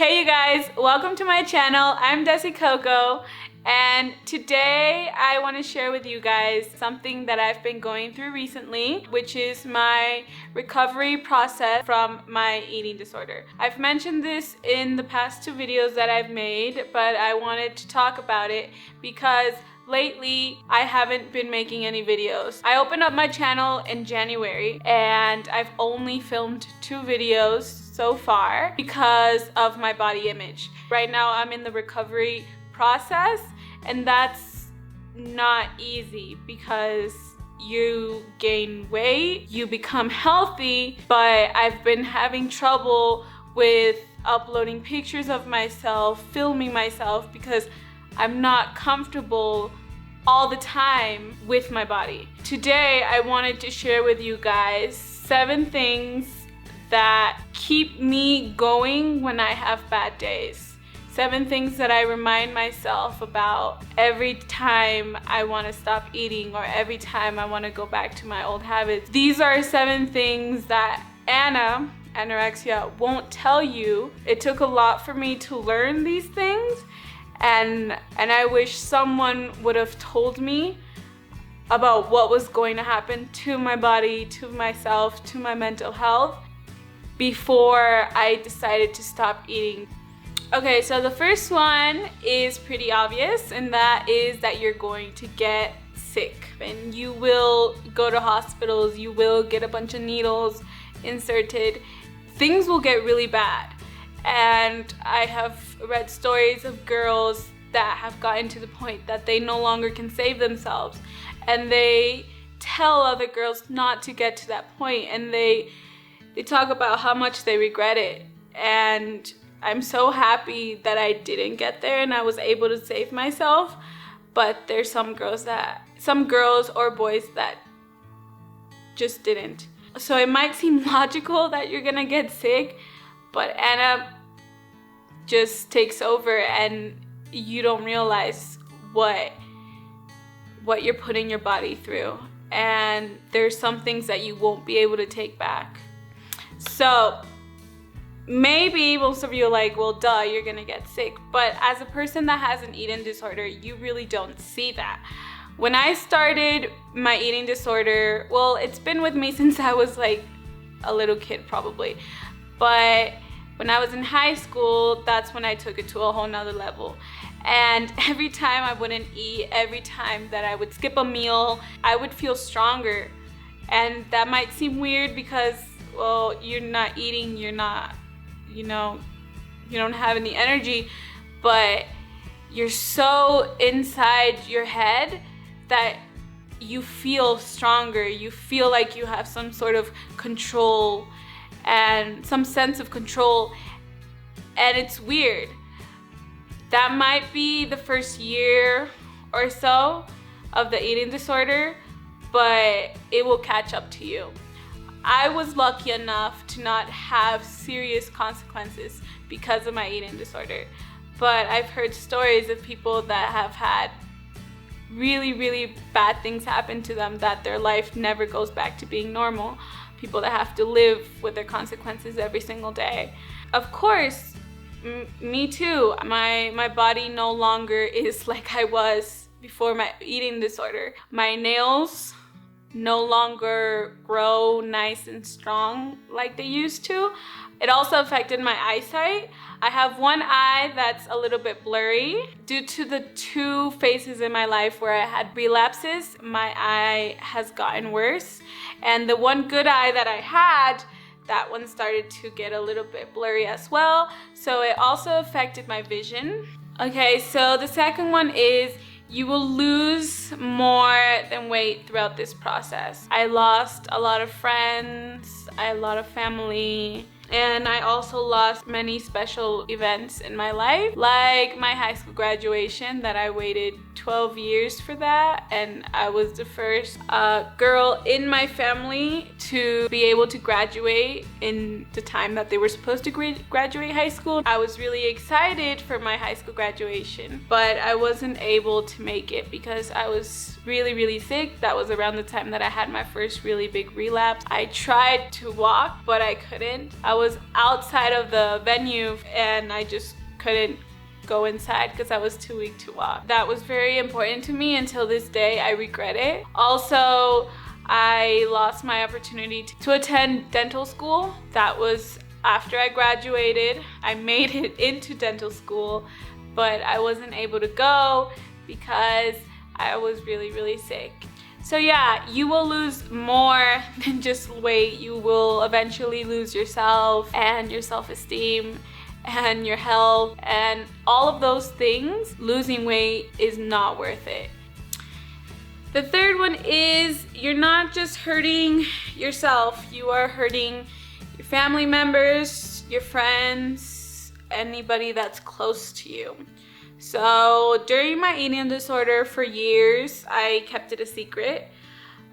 Hey you guys, welcome to my channel. I'm Desi Coco, and today I want to share with you guys something that I've been going through recently, which is my recovery process from my eating disorder. I've mentioned this in the past two videos that I've made, but I wanted to talk about it because lately I haven't been making any videos. I opened up my channel in January and I've only filmed 2 videos so far because of my body image. Right now I'm in the recovery process, and that's not easy because you gain weight, you become healthy, but I've been having trouble with uploading pictures of myself, filming myself, because I'm not comfortable all the time with my body. Today I wanted to share with you guys 7 things that keep me going when I have bad days. 7 things that I remind myself about every time I want to stop eating or every time I want to go back to my old habits. These are 7 things that Anorexia won't tell you. It took a lot for me to learn these things, and I wish someone would have told me about what was going to happen to my body, to myself, to my mental health before I decided to stop eating. Okay, so the first one is pretty obvious, and that is that you're going to get sick. And you will go to hospitals, you will get a bunch of needles inserted. Things will get really bad. And I have read stories of girls that have gotten to the point that they no longer can save themselves. And they tell other girls not to get to that point, and they talk about how much they regret it. And I'm so happy that I didn't get there and I was able to save myself. But there's some girls or boys that just didn't. So it might seem logical that you're gonna get sick, but Anna just takes over and you don't realize what you're putting your body through. And there's some things that you won't be able to take back. So maybe most of you are like, well, duh, you're gonna get sick. But as a person that has an eating disorder, you really don't see that. When I started my eating disorder, well, it's been with me since I was like a little kid probably. But when I was in high school, that's when I took it to a whole nother level. And every time I wouldn't eat, every time that I would skip a meal, I would feel stronger. And that might seem weird because, well, you're not eating, you're not, you don't have any energy, but you're so inside your head that you feel stronger. You feel like you have some sort of control and some sense of control, and it's weird. That might be the first year or so of the eating disorder, but it will catch up to you. I was lucky enough to not have serious consequences because of my eating disorder, but I've heard stories of people that have had really, really bad things happen to them, that their life never goes back to being normal. People that have to live with their consequences every single day. Of course, me too. My body no longer is like I was before my eating disorder. My nails no longer grow nice and strong like they used to. It also affected my eyesight. I have one eye that's a little bit blurry. Due to the 2 phases in my life where I had relapses, my eye has gotten worse. And the one good eye that I had, that one started to get a little bit blurry as well. So it also affected my vision. Okay, so the second one is you will lose more than weight throughout this process. I lost a lot of friends, a lot of family, and I also lost many special events in my life, like my high school graduation that I waited 12 years for that, and I was the first girl in my family to be able to graduate in the time that they were supposed to graduate high school. I was really excited for my high school graduation, but I wasn't able to make it because I was really, really sick. That was around the time that I had my first really big relapse. I tried to walk, but I couldn't. I was outside of the venue and I just couldn't go inside because I was too weak to walk. That was very important to me. Until this day, I regret it. Also, I lost my opportunity to attend dental school. That was after I graduated. I made it into dental school, but I wasn't able to go because I was really sick. So yeah, you will lose more than just weight. You will eventually lose yourself and your self-esteem and your health and all of those things. Losing weight is not worth it. The third one is you're not just hurting yourself, you are hurting your family members, your friends, anybody that's close to you. So during my eating disorder for years, I kept it a secret,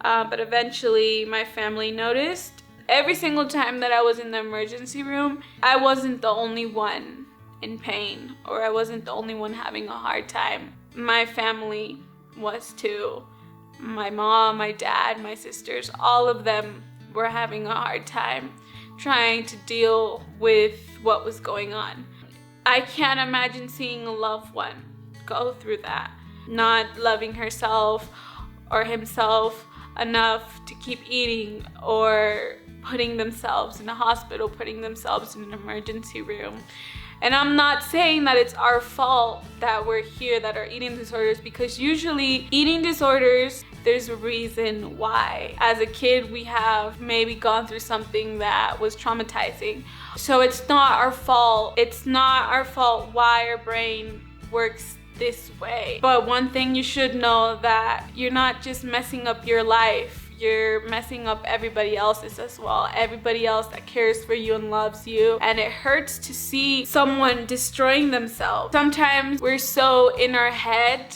but eventually my family noticed. Every single time that I was in the emergency room, I wasn't the only one in pain, or I wasn't the only one having a hard time. My family was too. My mom, my dad, my sisters, all of them were having a hard time trying to deal with what was going on. I can't imagine seeing a loved one go through that, not loving herself or himself enough to keep eating, or putting themselves in a hospital, putting themselves in an emergency room. And I'm not saying that it's our fault that we're here that are eating disorders, because usually eating disorders, there's a reason why. As a kid, we have maybe gone through something that was traumatizing. So it's not our fault. It's not our fault why our brain works this way. But one thing you should know, that you're not just messing up your life, you're messing up everybody else's as well. Everybody else that cares for you and loves you. And it hurts to see someone destroying themselves. Sometimes we're so in our head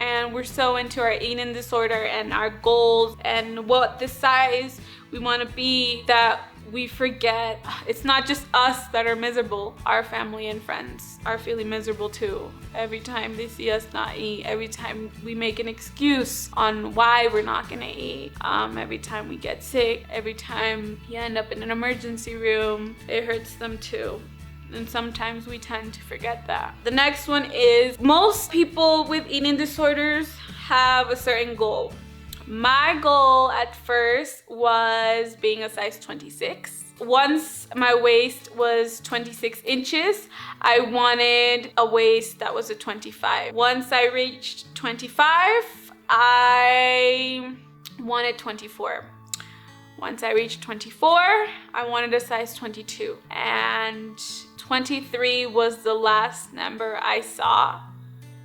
and we're so into our eating disorder and our goals and what the size we want to be, that we forget it's not just us that are miserable. Our family and friends are feeling miserable too. Every time they see us not eat, every time we make an excuse on why we're not gonna eat, every time we get sick, every time you end up in an emergency room, it hurts them too. And sometimes we tend to forget that. The next one is, most people with eating disorders have a certain goal. My goal at first was being a size 26. Once my waist was 26 inches, I wanted a waist that was a 25. Once I reached 25, I wanted 24. Once I reached 24, I wanted a size 22. And 23 was the last number I saw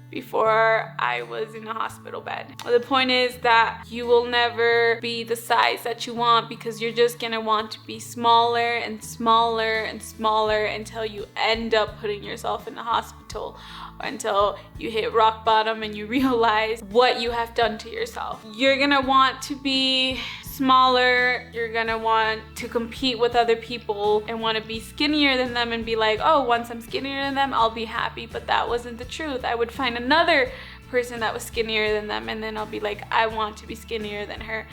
before I was in a hospital bed. The point is that you will never be the size that you want, because you're just gonna want to be smaller and smaller and smaller until you end up putting yourself in the hospital, or until you hit rock bottom and you realize what you have done to yourself. You're gonna want to be smaller, you're gonna want to compete with other people and want to be skinnier than them and be like, oh, once I'm skinnier than them, I'll be happy. But that wasn't the truth. I would find another person that was skinnier than them, and then I'll be like, I want to be skinnier than her.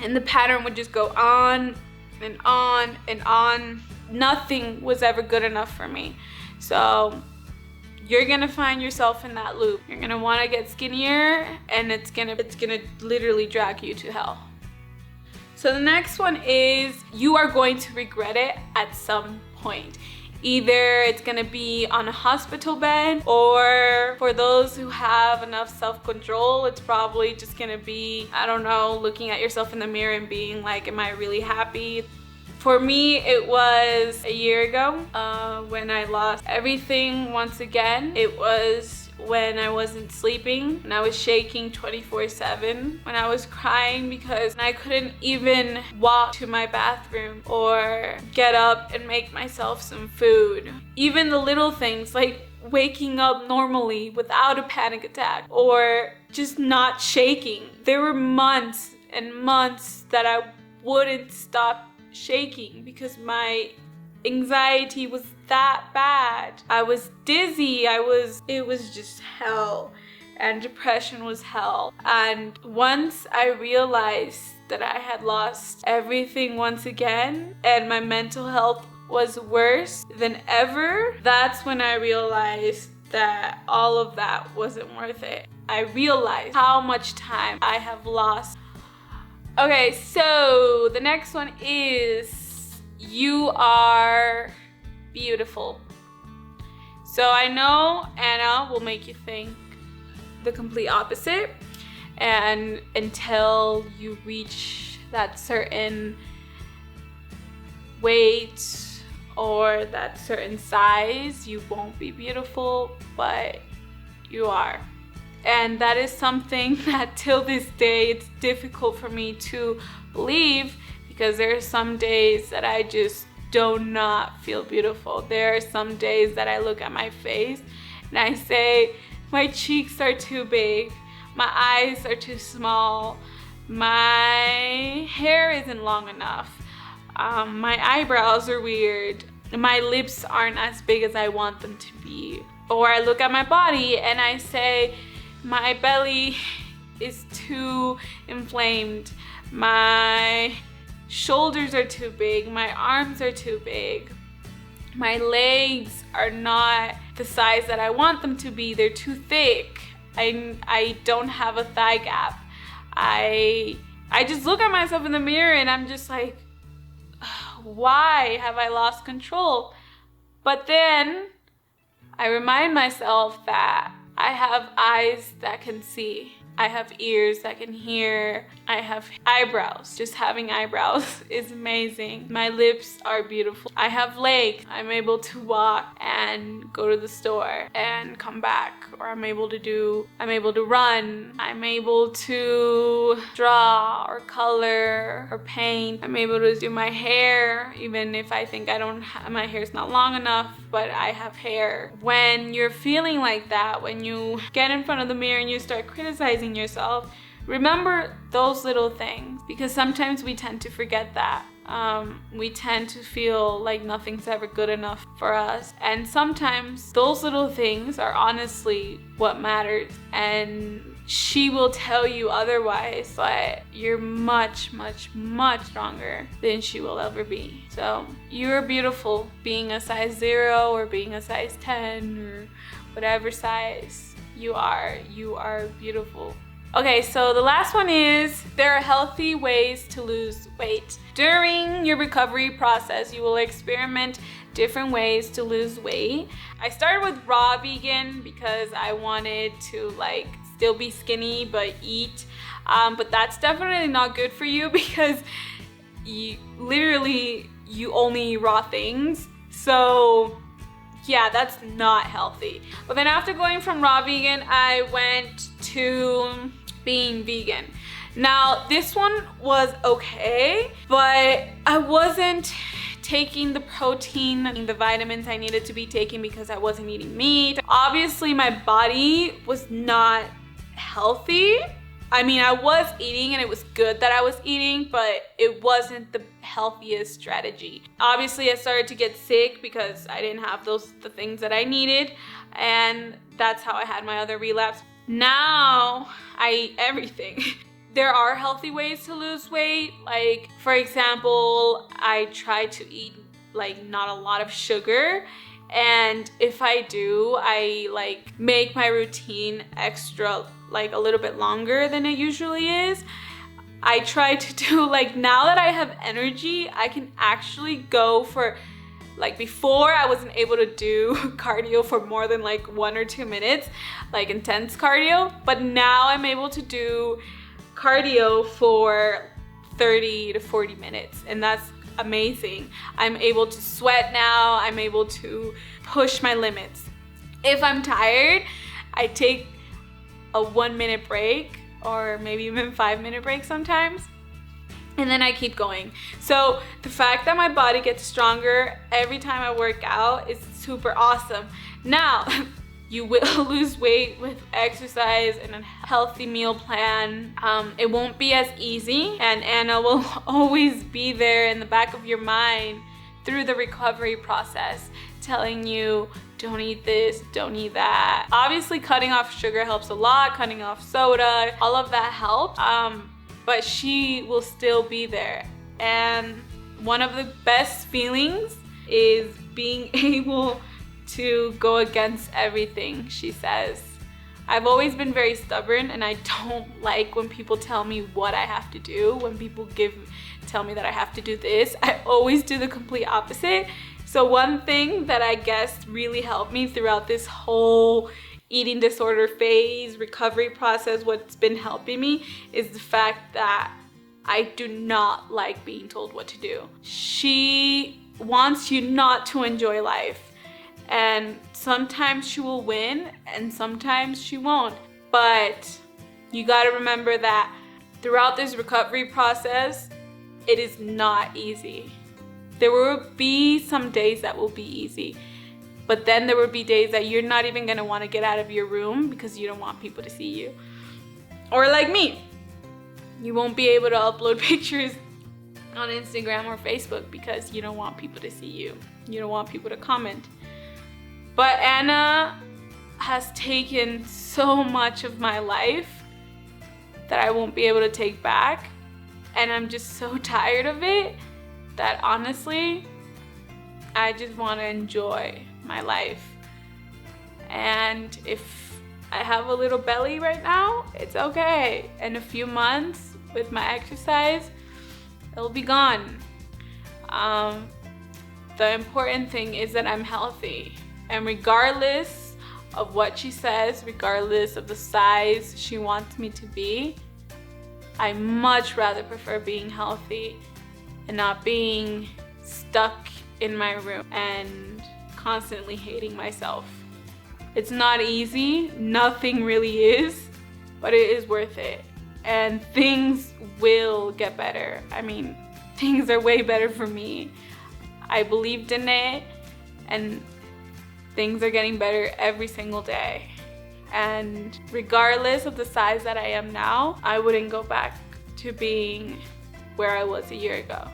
And the pattern would just go on and on and on. Nothing was ever good enough for me. So you're gonna find yourself in that loop. You're gonna want to get skinnier, and it's gonna literally drag you to hell. So the next one is, you are going to regret it at some point. Either it's gonna be on a hospital bed, or for those who have enough self-control, it's probably just gonna be, I don't know, looking at yourself in the mirror and being like, am I really happy? For me, it was a year ago when I lost everything once again. It was when I wasn't sleeping, when I was shaking 24/7, when I was crying because I couldn't even walk to my bathroom or get up and make myself some food. Even the little things like waking up normally without a panic attack, or just not shaking. There were months and months that I wouldn't stop shaking because my anxiety was that bad. I was dizzy. It was just hell, and depression was hell. And once I realized that I had lost everything once again and my mental health was worse than ever, that's when I realized that all of that wasn't worth it. I realized how much time I have lost. Okay, so the next one is you are beautiful. So I know Anna will make you think the complete opposite, and until you reach that certain weight or that certain size, you won't be beautiful, but you are. And that is something that till this day it's difficult for me to believe, because there are some days that I just do not feel beautiful. There are some days that I look at my face and I say, my cheeks are too big, my eyes are too small, my hair isn't long enough, my eyebrows are weird, my lips aren't as big as I want them to be. Or I look at my body and I say, my belly is too inflamed, my shoulders are too big, my arms are too big, my legs are not the size that I want them to be, they're too thick, I don't have a thigh gap. I just look at myself in the mirror and I'm just like, why have I lost control? But then I remind myself that I have eyes that can see, I have ears that can hear, I have eyebrows. Just having eyebrows is amazing. My lips are beautiful. I have legs. I'm able to walk and go to the store and come back. Or I'm able to run. I'm able to draw or color or paint. I'm able to do my hair, even if I think my hair's not long enough, but I have hair. When you're feeling like that, when you get in front of the mirror and you start criticizing yourself, remember those little things, because sometimes we tend to forget that. We tend to feel like nothing's ever good enough for us, and sometimes those little things are honestly what matters, and she will tell you otherwise, but you're much, much, much stronger than she will ever be. So you're beautiful, being a size 0 or being a size 10 or whatever size you are beautiful. Okay, so the last one is, there are healthy ways to lose weight. During your recovery process, you will experiment different ways to lose weight. I started with raw vegan because I wanted to still be skinny but eat. But that's definitely not good for you, because you only eat raw things. So yeah, that's not healthy. But then after going from raw vegan, I went to being vegan. Now this one was okay, but I wasn't taking the protein and the vitamins I needed to be taking because I wasn't eating meat. Obviously my body was not healthy. I mean, I was eating and it was good that I was eating, but it wasn't the healthiest strategy. Obviously I started to get sick because I didn't have the things that I needed, and that's how I had my other relapse. Now I eat everything. There are healthy ways to lose weight. Like, for example, I try to eat not a lot of sugar, and if I do, I make my routine extra a little bit longer than it usually is. I try to do now that I have energy, I can actually go for before I wasn't able to do cardio for more than 1 or 2 minutes, intense cardio, but now I'm able to do cardio for 30 to 40 minutes, and that's amazing. I'm able to sweat now, I'm able to push my limits. If I'm tired, I take a 1-minute break, or maybe even 5-minute break sometimes, and then I keep going. So the fact that my body gets stronger every time I work out is super awesome. Now, you will lose weight with exercise and a healthy meal plan. It won't be as easy, and Anna will always be there in the back of your mind through the recovery process, telling you, don't eat this, don't eat that. Obviously, cutting off sugar helps a lot, cutting off soda, all of that helps. but she will still be there. And one of the best feelings is being able to go against everything she says. I've always been very stubborn, and I don't like when people tell me what I have to do. When people tell me that I have to do this, I always do the complete opposite. So one thing that I guess really helped me throughout this whole eating disorder phase, recovery process, what's been helping me is the fact that I do not like being told what to do. She wants you not to enjoy life. And sometimes she will win and sometimes she won't. But you gotta remember that throughout this recovery process, it is not easy. There will be some days that will be easy, but then there will be days that you're not even gonna wanna get out of your room because you don't want people to see you. Or like me, you won't be able to upload pictures on Instagram or Facebook because you don't want people to see you. You don't want people to comment. But Anna has taken so much of my life that I won't be able to take back. And I'm just so tired of it that honestly, I just want to enjoy my life. And if I have a little belly right now, it's okay. In a few months with my exercise, it'll be gone. The important thing is that I'm healthy. And regardless of what she says, regardless of the size she wants me to be, I much rather prefer being healthy and not being stuck in my room and constantly hating myself. It's not easy, nothing really is, but it is worth it. And things will get better. I mean, things are way better for me. I believed in it, and things are getting better every single day. And regardless of the size that I am now, I wouldn't go back to being where I was a year ago.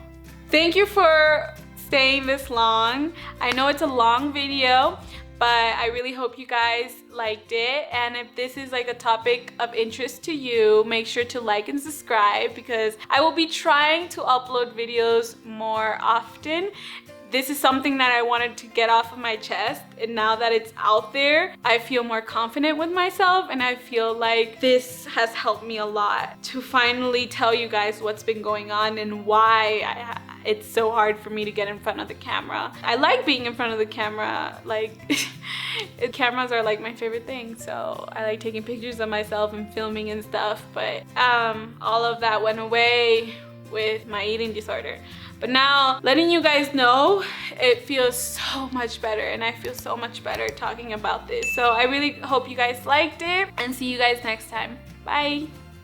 Thank you for staying this long. I know it's a long video, but I really hope you guys liked it. And if this is like a topic of interest to you, make sure to like and subscribe because I will be trying to upload videos more often. This is something that I wanted to get off of my chest, and now that it's out there, I feel more confident with myself, and I feel like this has helped me a lot to finally tell you guys what's been going on and why it's so hard for me to get in front of the camera. I like being in front of the camera, like cameras are like my favorite thing, so I like taking pictures of myself and filming and stuff, but all of that went away with my eating disorder. But now, letting you guys know, it feels so much better, and I feel so much better talking about this. So I really hope you guys liked it, and see you guys next time. Bye!